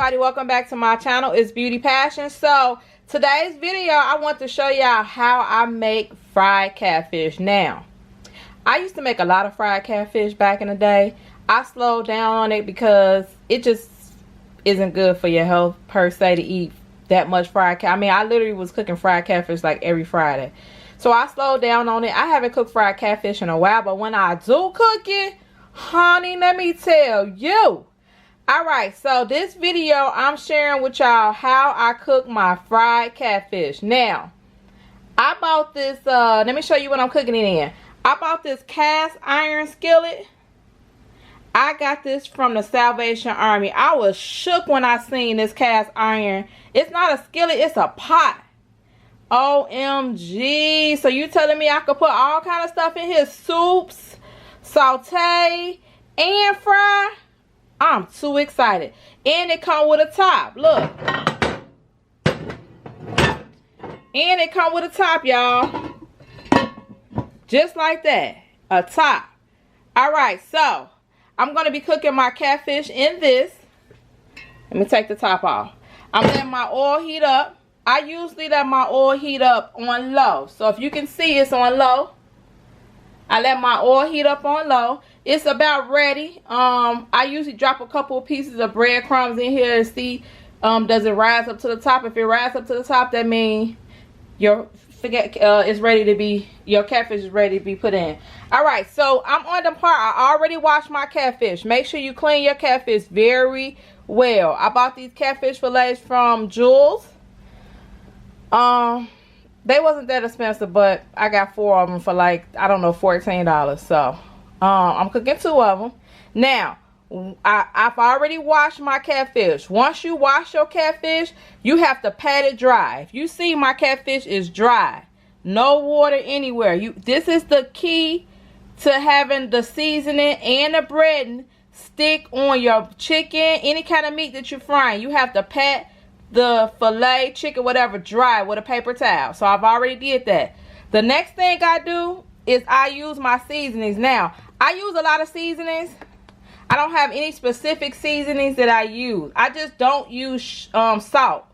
everybody, welcome back to my channel. It's Beauty Passion. So today's video, I want to show y'all how I make fried catfish. Now, I used to make a lot of fried catfish back in the day. I slowed down on it because it just isn't good for your health per se to eat that much fried catfish. I mean, I literally was cooking fried catfish like every Friday. So I slowed down on it. I haven't cooked fried catfish in a while, but when I do cook it, honey, let me tell you. Alright, so this video I'm sharing with y'all how I cook my fried catfish. Now, I bought this, let me show you what I'm cooking it in. I bought this cast iron skillet. I got this from the Salvation Army. I was shook when I seen this cast iron. It's not a skillet, it's a pot. OMG. So you telling me I could put all kind of stuff in here? Soups, saute, and fry? I'm too excited. And it come with a top. Look. And it come with a top, y'all. Just like that. A top. Alright, so I'm going to be cooking my catfish in this. Let me take the top off. I'm letting my oil heat up. I usually let my oil heat up on low. So if you can see, it's on low. I let my oil heat up on low. It's about ready. I usually drop a couple of pieces of breadcrumbs in here and see does it rise up to the top. If it rises up to the top, that means your it's ready to be, your catfish is ready to be put in. Alright, so I'm on the part. I already washed my catfish. Make sure you clean your catfish very well. I bought these catfish fillets from Jules. They wasn't that expensive, but I got 4 of them for like, I don't know, $14. So I'm cooking 2 of them. Now, I've already washed my catfish. Once you wash your catfish, you have to pat it dry. If you see my catfish is dry, no water anywhere. This is the key to having the seasoning and the breading stick on your chicken, any kind of meat that you're frying. You have to pat the fillet, chicken, whatever, dry with a paper towel. So I've already did that. The next thing I do is I use my seasonings. Now, I use a lot of seasonings. I don't have any specific seasonings that I use. I just don't use salt.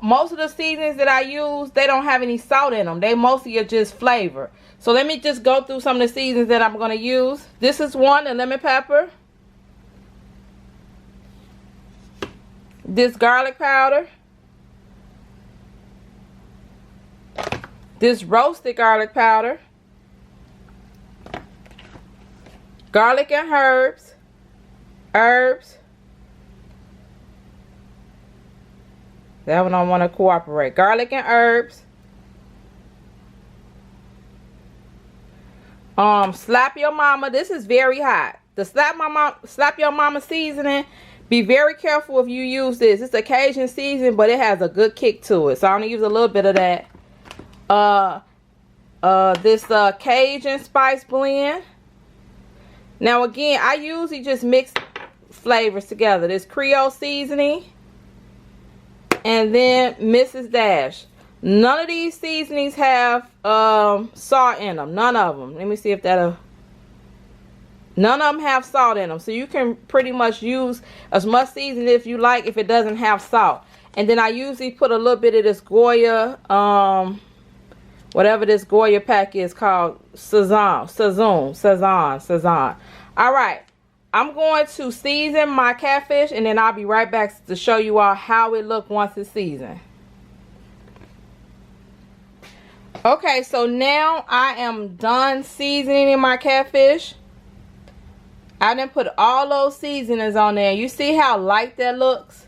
Most of the seasonings that I use, they don't have any salt in them. They mostly are just flavor. So let me just go through some of the seasonings that I'm going to use. This is one, the lemon pepper. This garlic powder. This roasted garlic powder. Garlic and herbs. That one I want to cooperate. Garlic and herbs. Slap your mama. This is very hot. The slap your mama seasoning. Be very careful if you use this. It's a Cajun season, but it has a good kick to it. So I'm gonna use a little bit of that. This Cajun spice blend. Now again, I usually just mix flavors together. This Creole seasoning, and then Mrs. Dash. None of these seasonings have salt in them. None of them. Let me see if that'll. None of them have salt in them. So you can pretty much use as much seasoning if you like if it doesn't have salt. And then I usually put a little bit of this Goya, whatever this Goya pack is called, Sazon. Alright, I'm going to season my catfish and then I'll be right back to show you all how it looks once it's seasoned. Okay, so now I am done seasoning my catfish. I done put all those seasonings on there. You see how light that looks?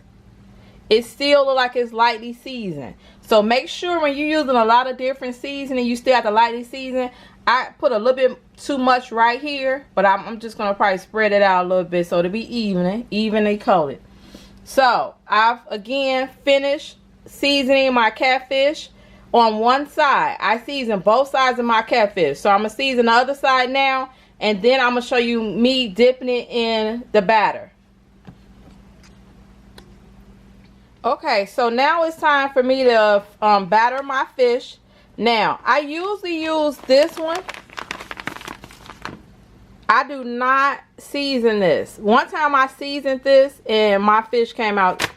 It still looks like it's lightly seasoned. So make sure when you're using a lot of different seasoning, you still have to lightly season. I put a little bit too much right here, but I'm just going to probably spread it out a little bit so to be evenly coated. So I've again finished seasoning my catfish on one side. I season both sides of my catfish. So I'm going to season the other side now, and then I'm going to show you me dipping it in the batter. Okay, so now it's time for me to batter my fish. Now, I usually use this one. I do not season this. One time I seasoned this and my fish came out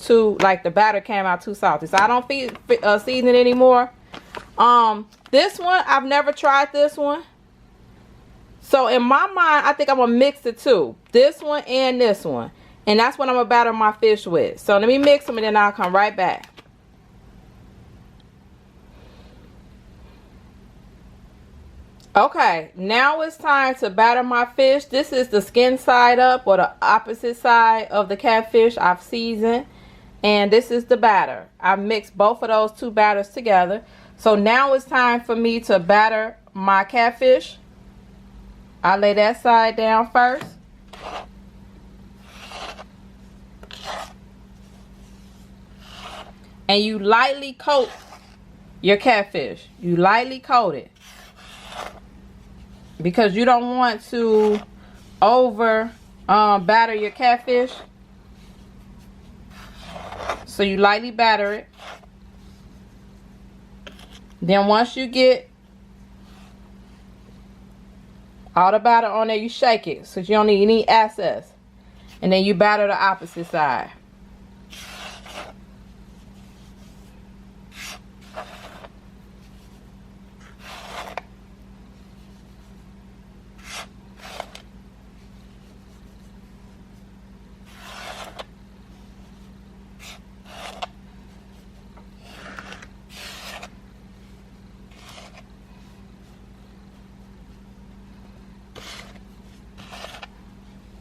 too, like the batter came out too salty. So I don't season it anymore. This one, I've never tried this one. So in my mind, I think I'm gonna mix the two. This one and this one. And that's what I'm gonna batter my fish with. So let me mix them and then I'll come right back. Okay, now it's time to batter my fish. This is the skin side up, or the opposite side of the catfish I've seasoned. And this is the batter. I mixed both of those two batters together. So now it's time for me to batter my catfish. I lay that side down first. And you lightly coat your catfish. You lightly coat it. Because you don't want to over batter your catfish. So you lightly batter it. Then once you get all the batter on there, you shake it so you don't need any excess. And then you batter the opposite side.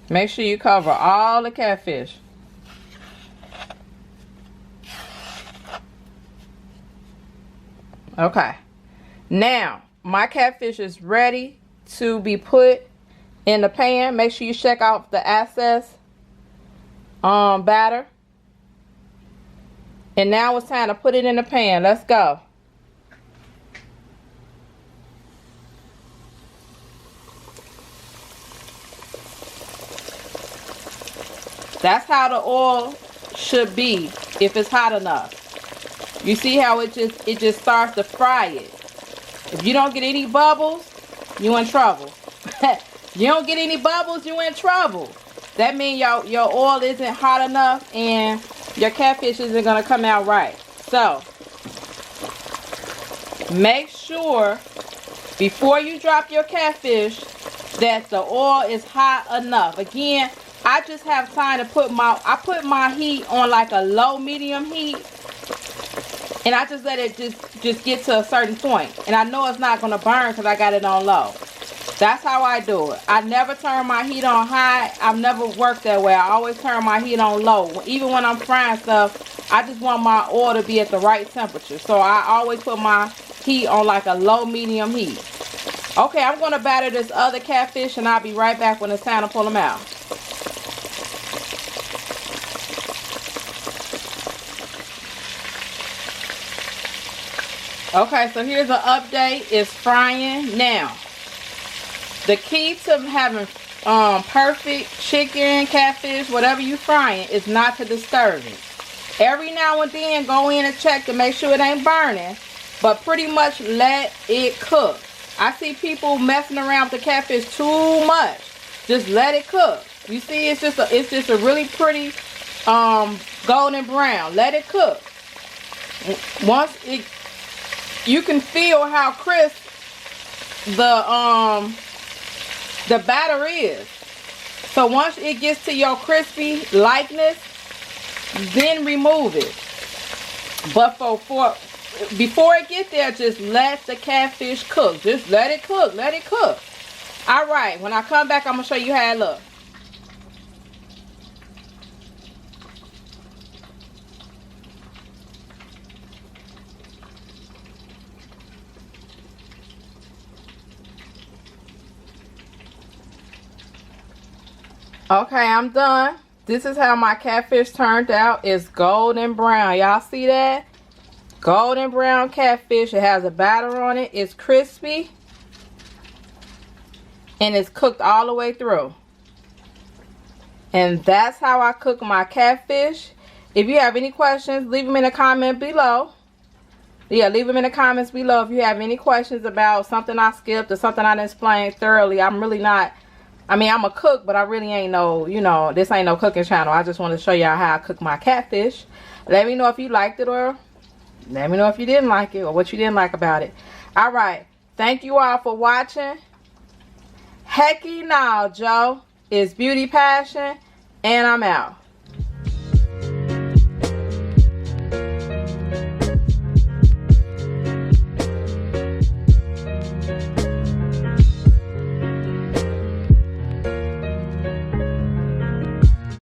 Make sure you cover all the catfish. Okay. Now, my catfish is ready to be put in the pan. Make sure you check out the excess batter. And now it's time to put it in the pan. Let's go. That's how the oil should be if it's hot enough. You see how it just starts to fry it. If you don't get any bubbles, you in trouble. You don't get any bubbles, you in trouble. That means your oil isn't hot enough and your catfish isn't gonna come out right. So make sure before you drop your catfish that the oil is hot enough. Again, I just have time to put my heat on like a low medium heat, and I just let it just get to a certain point. And I know it's not gonna burn because I got it on low. That's how I do it. I never turn my heat on high. I've never worked that way. I always turn my heat on low. Even when I'm frying stuff, I just want my oil to be at the right temperature. So I always put my heat on like a low medium heat. Okay, I'm gonna batter this other catfish and I'll be right back when it's time to pull them out. Okay, so here's an update. It's frying now. The key to having perfect chicken, catfish, whatever you frying is not to disturb it. Every now and then go in and check to make sure it ain't burning, but pretty much let it cook. I see people messing around with the catfish too much. Just let it cook. You see, it's just a really pretty golden brown. Let it cook. Once you can feel how crisp the batter is. So once it gets to your crispy likeness, then remove it. But before it gets there, just let the catfish cook. Just let it cook. Let it cook. All right. When I come back, I'm gonna show you how it looks. Okay, I'm done. This is how my catfish turned out. It's golden brown. Y'all see that? Golden brown catfish. It has a batter on it. It's crispy. And it's cooked all the way through. And that's how I cook my catfish. If you have any questions, leave them in the comment below. Yeah, leave them in the comments below if you have any questions about something I skipped or something I didn't explain thoroughly. I'm really not I mean, I'm a cook, but I really ain't no, you know, this ain't no cooking channel. I just want to show y'all how I cook my catfish. Let me know if you liked it, or let me know if you didn't like it, or what you didn't like about it. All right. Thank you all for watching. Hecky now, Joe. It's Beauty Passion, and I'm out.